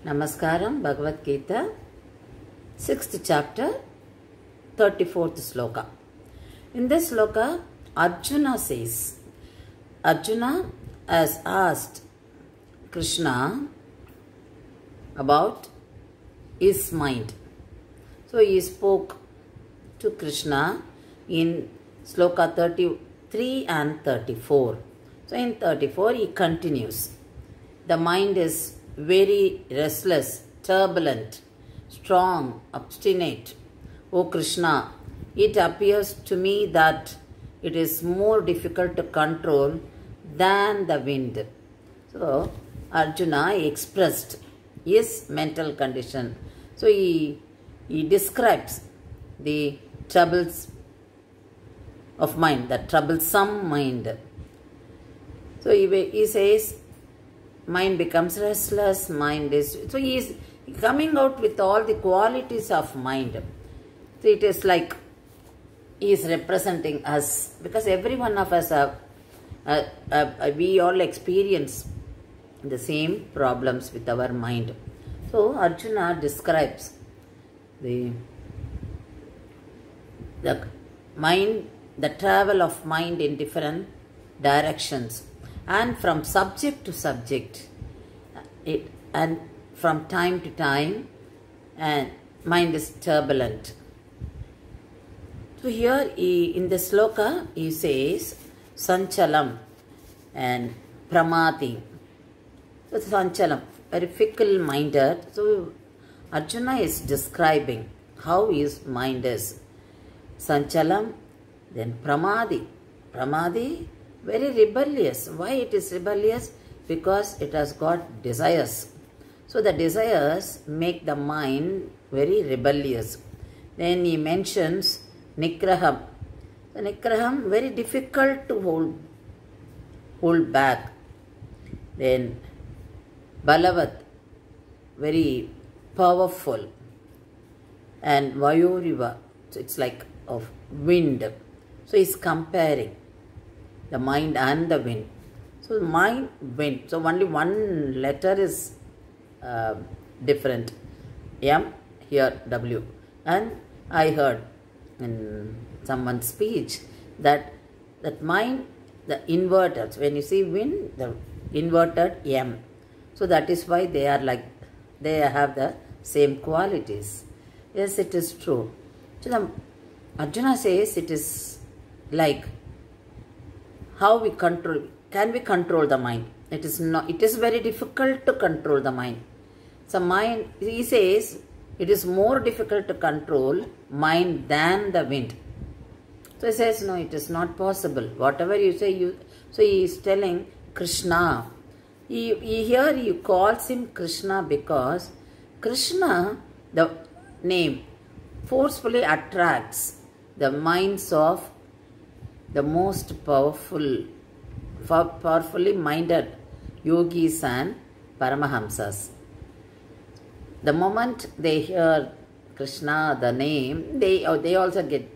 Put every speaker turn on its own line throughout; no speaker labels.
Namaskaram, Bhagavad Gita, 6th chapter, 34th sloka. In this sloka, Arjuna says, Arjuna has asked Krishna about his mind. So he spoke to Krishna in sloka 33 and 34. So in 34 he continues. The mind is very restless, turbulent, strong, obstinate. O Krishna, it appears to me that it is more difficult to control than the wind. So Arjuna expressed his mental condition. So he describes the troubles of mind, the troublesome mind. So he says, mind becomes restless, so he is coming out with all the qualities of mind. So it is like he is representing us, because every one of us we all experience the same problems with our mind. So Arjuna describes the mind, the travel of mind in different directions, and from subject to subject, and from time to time, and mind is turbulent. So here in the sloka he says Sanchalam and Pramati. So Sanchalam, very fickle-minded. So Arjuna is describing how his mind is. Sanchalam, then Pramadi. Pramadi, very rebellious. Why it is rebellious? Because it has got desires. So the desires make the mind very rebellious. Then he mentions Nigraham. The Nigraham, very difficult to hold back. Then Balavat, very powerful. And Vayuriva, so it's like of wind. So he's comparing the mind and the wind. So mind, wind. So only one letter is different. M, here W. And I heard in someone's speech that mind, the inverted. So when you see wind, the inverted M. So that is why they are like, they have the same qualities. Yes, it is true. So Arjuna says it is like how we control, can we control the mind? It is not, it is very difficult to control the mind. So mind, he says, it is more difficult to control mind than the wind. So he says, no, it is not possible. Whatever you say, so he is telling Krishna. Here he calls him Krishna because Krishna, the name, forcefully attracts the minds of the most powerfully minded yogis and paramahamsas. The moment they hear Krishna, the name, they also get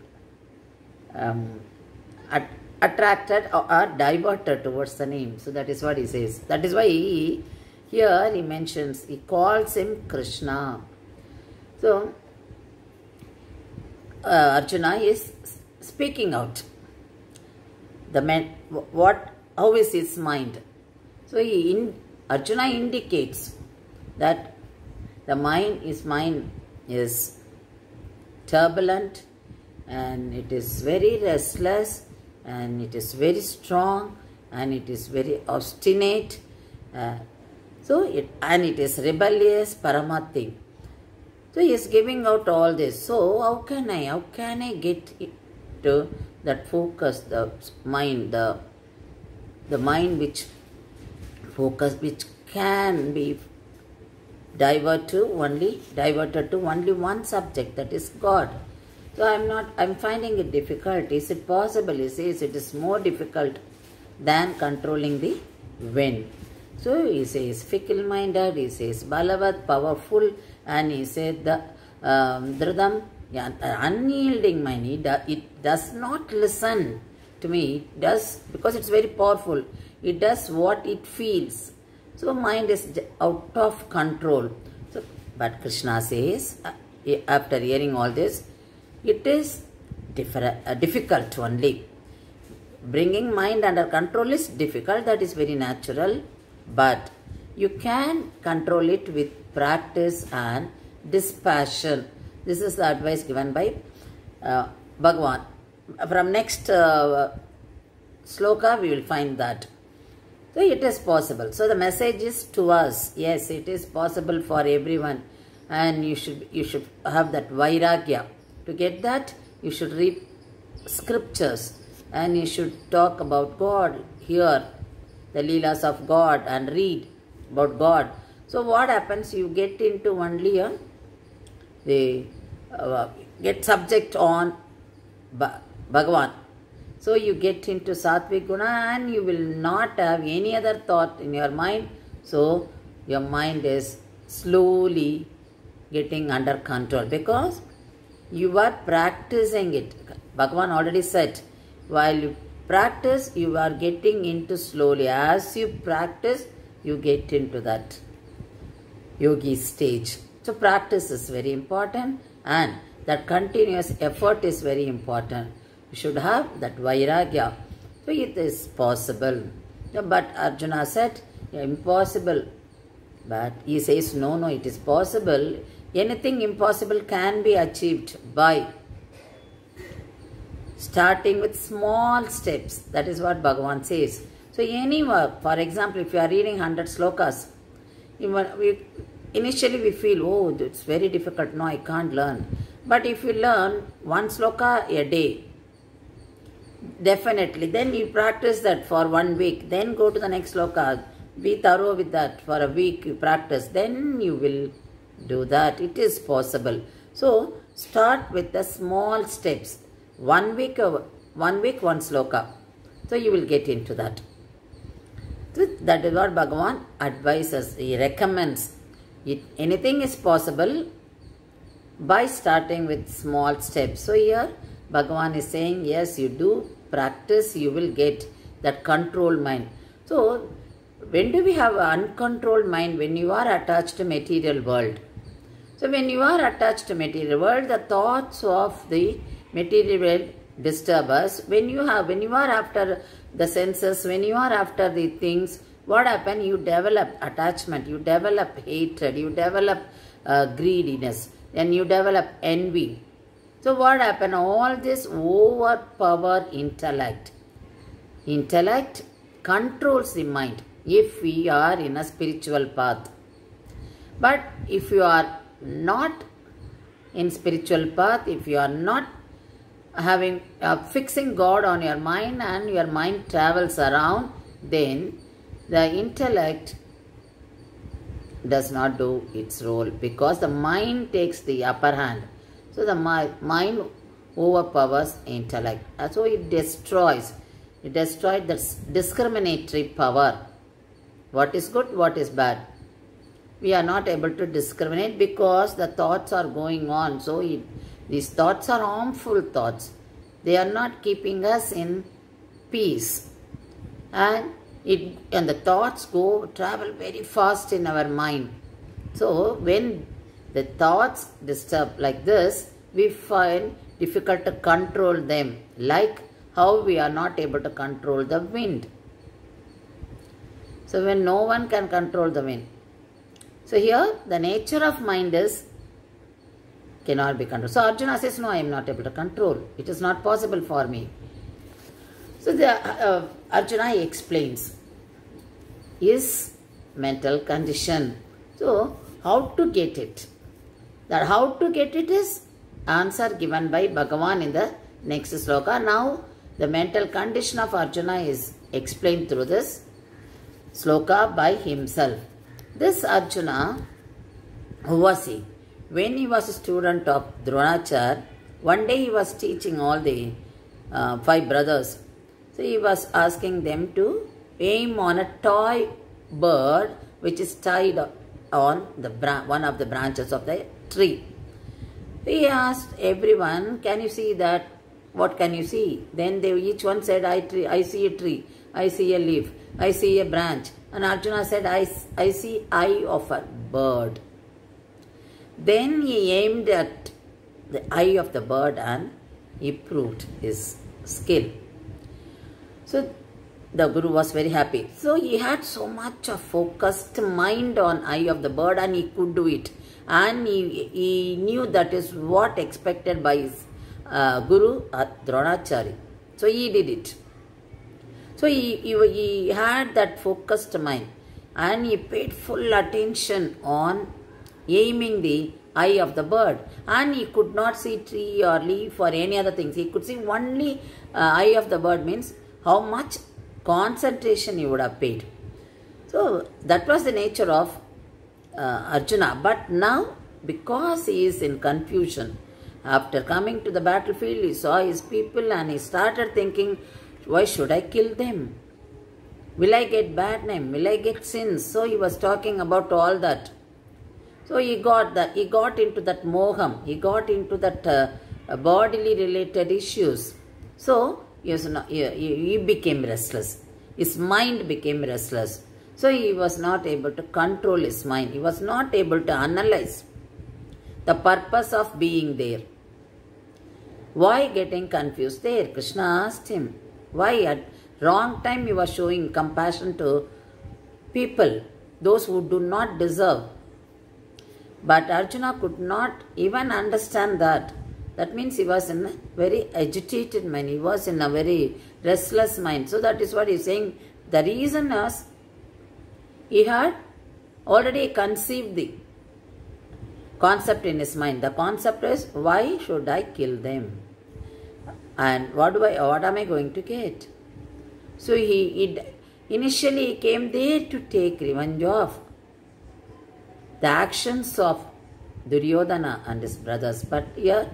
attracted or diverted towards the name. So that is what he says. That is why here he mentions, he calls him Krishna. So Arjuna is speaking out. The man, how is his mind? So Arjuna indicates that the mind is turbulent, and it is very restless, and it is very strong, and it is very obstinate. And it is rebellious, paramati. So he is giving out all this. So how can I get to that focus, the mind, the mind which can be diverted to only one subject, that is God. So I'm finding it difficult. Is it possible? He says it is more difficult than controlling the wind. So he says fickle-minded, he says Balavat, powerful, and he said the Dhridam, unyielding mind. It does not listen to me. It does, because it's very powerful. It does what it feels. So mind is out of control. But Krishna says, after hearing all this, it is difficult only. Bringing mind under control is difficult, that is very natural, but you can control it with practice and dispassion. This is the advice given by Bhagavan. From next sloka we will find that. So it is possible. So the message is to us, yes, it is possible for everyone, and you should have that vairagya. To get that, you should read scriptures and you should talk about God, hear the leelas of God and read about God. So what happens? You get into only get subject on Bhagavan. So you get into Sattvic Guna and you will not have any other thought in your mind. So your mind is slowly getting under control because you are practicing it. Bhagavan already said, while you practice, you are getting into slowly. As you practice, you get into that yogi stage. So practice is very important and that continuous effort is very important. You should have that vairagya. So it is possible. But Arjuna said, impossible. But he says, no, it is possible. Anything impossible can be achieved by starting with small steps. That is what Bhagavan says. So any work, for example, if you are reading 100 slokas, initially we feel, oh, it's very difficult. No, I can't learn. But if you learn one sloka a day, definitely, then you practice that for 1 week. Then go to the next sloka. Be thorough with that for a week. You practice. Then you will do that. It is possible. So start with the small steps. 1 week, 1 sloka. So you will get into that. So that is what Bhagavan advises. He recommends. Anything is possible by starting with small steps. So here Bhagavan is saying, yes, you do practice, you will get that controlled mind. So when do we have an uncontrolled mind? When you are attached to material world. So when you are attached to material world, the thoughts of the material world disturb us. When you are after the senses, when you are after the things, what happens? You develop attachment, you develop hatred, you develop greediness, and you develop envy. So what happens? All this overpower intellect. Intellect controls the mind if we are in a spiritual path. But if you are not in spiritual path, if you are not having fixing God on your mind and your mind travels around, then the intellect does not do its role because the mind takes the upper hand. So the mind overpowers intellect. So it destroys. It destroys the discriminatory power. What is good, what is bad. We are not able to discriminate because the thoughts are going on. So these thoughts are harmful thoughts. They are not keeping us in peace. And the thoughts travel very fast in our mind. So when the thoughts disturb like this, we find difficult to control them, like how we are not able to control the wind. So when no one can control the wind. So here the nature of mind cannot be controlled. So Arjuna says, no, I am not able to control. It is not possible for me. So Arjuna explains his mental condition. So how to get it? That how to get it is answer given by Bhagavan in the next sloka. Now the mental condition of Arjuna is explained through this sloka by himself. This Arjuna, who was he? When he was a student of Dronacharya, one day he was teaching all the 5 brothers. So he was asking them to aim on a toy bird which is tied on one of the branches of the tree. He asked everyone, can you see that? What can you see? Then each one said, I see a tree, I see a leaf, I see a branch. And Arjuna said, I see eye of a bird. Then he aimed at the eye of the bird and he proved his skill. So the Guru was very happy. So he had so much of focused mind on eye of the bird and he could do it. And he knew that is what expected by his Guru Dronacharya. So he did it. So he had that focused mind and he paid full attention on aiming the eye of the bird, and he could not see tree or leaf or any other things. He could see only eye of the bird, means how much concentration he would have paid. So that was the nature of Arjuna. But now, because he is in confusion, after coming to the battlefield, he saw his people and he started thinking, why should I kill them? Will I get bad name? Will I get sins? So he was talking about all that. So he got into that moham, he got into that bodily related issues. So he became restless. His mind became restless. So he was not able to control his mind. He was not able to analyze the purpose of being there. Why getting confused there? Krishna asked him. Why at wrong time you were showing compassion to people, those who do not deserve. But Arjuna could not even understand that. That means he was in a very agitated mind. He was in a very restless mind. So that is what he is saying. The reason is, he had already conceived the concept in his mind. The concept is, why should I kill them? And what am I going to get? So he initially came there to take revenge of the actions of Duryodhana and his brothers, but here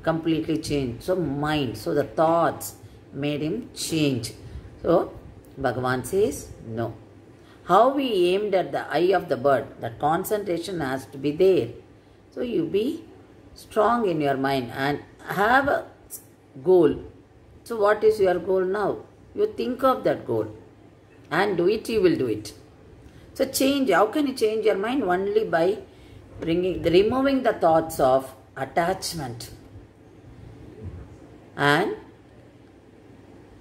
completely changed. So mind, so the thoughts made him change. So Bhagavan says, no. How we aimed at the eye of the bird, that concentration has to be there. So you be strong in your mind and have a goal. So what is your goal now? You think of that goal and do it, you will do it. So change, how can you change your mind? Only by removing the thoughts of attachment. And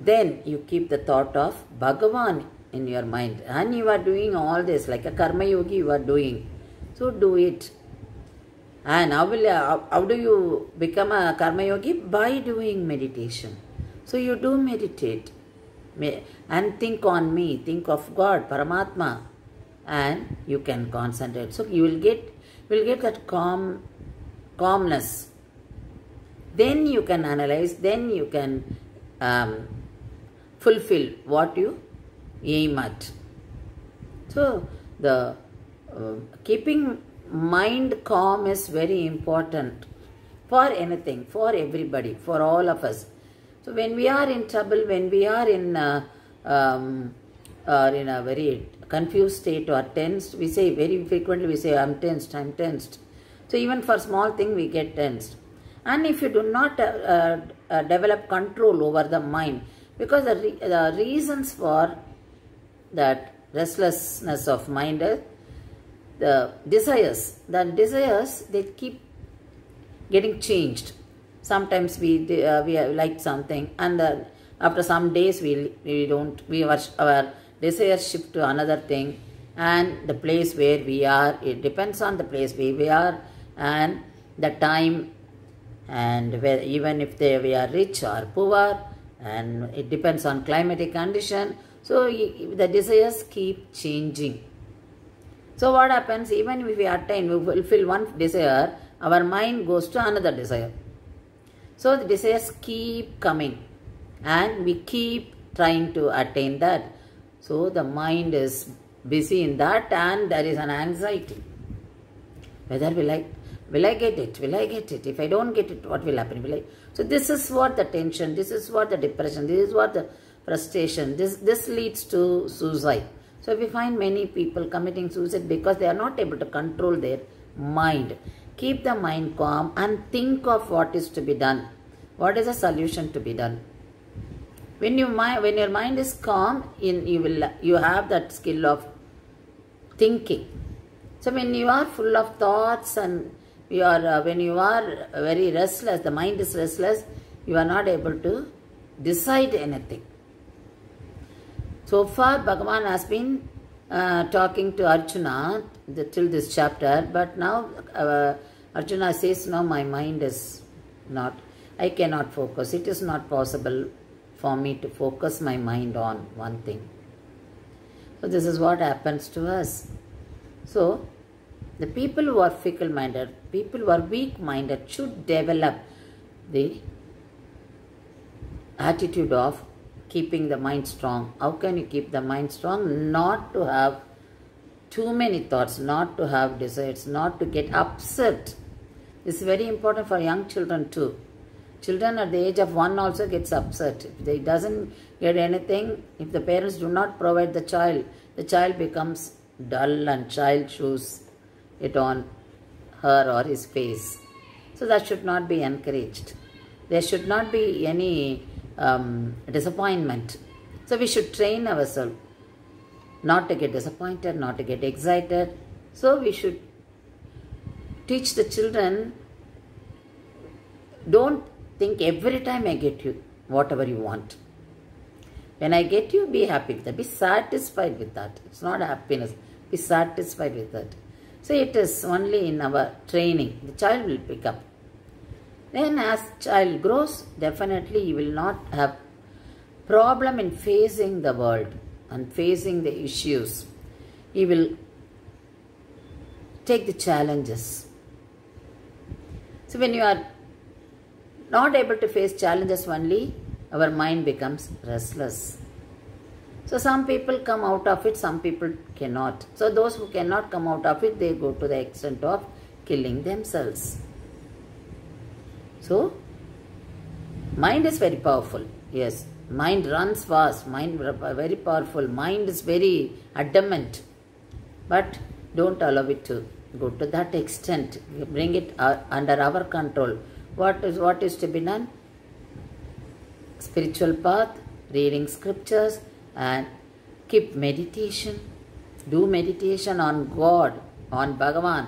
then you keep the thought of Bhagavan in your mind. And you are doing all this, like a karma yogi you are doing. So do it. And how do you become a karma yogi? By doing meditation. So you do meditate. And think on me, think of God, Paramatma. And you can concentrate. So you will get that calmness. Then you can analyze, then you can fulfill what you aim at. So the keeping mind calm is very important for anything, for everybody, for all of us. So when we are in trouble, when we are in a very confused state or tensed, we say very frequently, we say, I'm tensed, I'm tensed. So even for small thing, we get tensed. And if you do not develop control over the mind, because the reasons for that restlessness of mind is the desires. The desires, they keep getting changed. Sometimes we like something, and after some days our desires shift to another thing, and the place where we are, it depends on the place where we are and the time, and even if we are rich or poor, and it depends on climatic condition. So the desires keep changing. So what happens, even if we attain, we fulfill one desire, our mind goes to another desire. So the desires keep coming and we keep trying to attain that. So the mind is busy in that, and there is an anxiety. Whether will I get it? Will I get it? If I don't get it, what will happen? So this is what the tension, this is what the depression, this is what the frustration, this leads to suicide. So we find many people committing suicide because they are not able to control their mind. Keep the mind calm and think of what is to be done. What is a solution to be done? When your mind is calm, you have that skill of thinking. So when you are full of thoughts and when you are very restless, the mind is restless, you are not able to decide anything. So far, Bhagavan has been talking to Arjuna till this chapter, but now Arjuna says, no, my mind is not, I cannot focus. It is not possible for me to focus my mind on one thing. So this is what happens to us. So the people who are fickle-minded, people who are weak-minded should develop the attitude of keeping the mind strong. How can you keep the mind strong? Not to have too many thoughts, not to have desires, not to get upset. This is very important for young children too. Children at the age of 1 also gets upset. If they doesn't get anything, if the parents do not provide the child becomes dull and child shows it on her or his face. So that should not be encouraged. There should not be any disappointment. So we should train ourselves not to get disappointed, not to get excited. So we should teach the children, don't think every time I get you whatever you want. When I get you, be happy with that. Be satisfied with that. It's not happiness. Be satisfied with that. So it is only in our training. The child will pick up. Then as child grows, definitely he will not have problem in facing the world and facing the issues. He will take the challenges. So when you are not able to face challenges only, our mind becomes restless. So some people come out of it, some people cannot. So those who cannot come out of it, they go to the extent of killing themselves. So, mind is very powerful. Yes, mind runs fast, mind very powerful, mind is very adamant. But don't allow it to go to that extent. Bring it under our control. What is to be done? Spiritual path, reading scriptures, and keep meditation. Do meditation on God, on Bhagavan,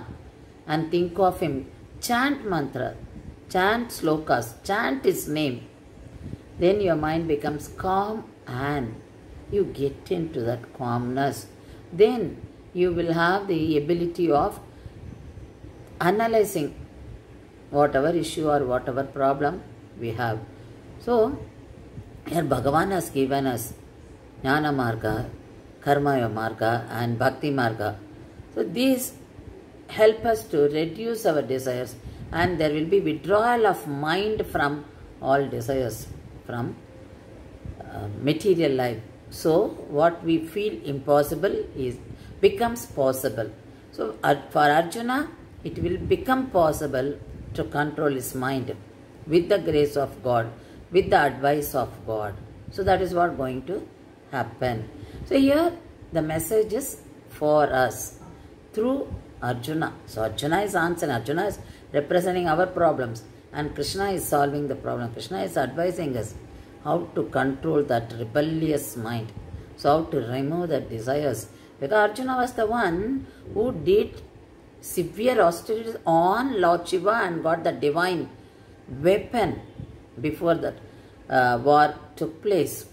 and think of Him. Chant mantra. Chant slokas, chant His name. Then your mind becomes calm and you get into that calmness. Then you will have the ability of analyzing whatever issue or whatever problem we have. So, here Bhagavan has given us Jnana Marga, Karma Marga and Bhakti Marga. So, these help us to reduce our desires. And there will be withdrawal of mind from all desires, from material life. So, what we feel impossible becomes possible. So, for Arjuna, it will become possible to control his mind with the grace of God, with the advice of God. So, that is what is going to happen. So, here the message is for us through Arjuna. So, Arjuna is answering. Arjuna is representing our problems and Krishna is solving the problem. Krishna is advising us how to control that rebellious mind. So how to remove the desires. Because Arjuna was the one who did severe austerities on Lord Shiva and got the divine weapon before that war took place.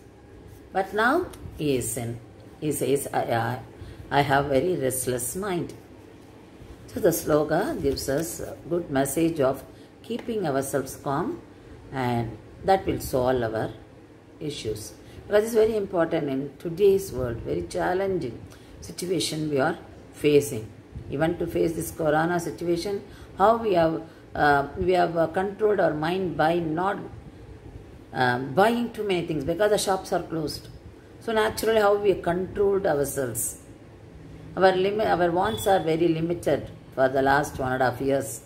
But now he says, I have very restless mind. So the sloka gives us a good message of keeping ourselves calm, and that will solve our issues. Because it's very important in today's world, very challenging situation we are facing. Even to face this corona situation, how we have controlled our mind by not buying too many things because the shops are closed. So naturally how we have controlled ourselves. Our wants are very limited for the last 1.5 years.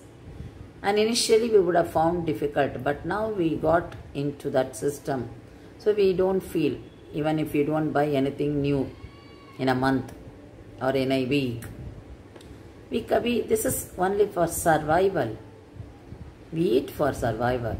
And initially we would have found difficult, but now we got into that system. So we don't feel, even if we don't buy anything new in a month or in a week. This is only for survival. We eat for survival.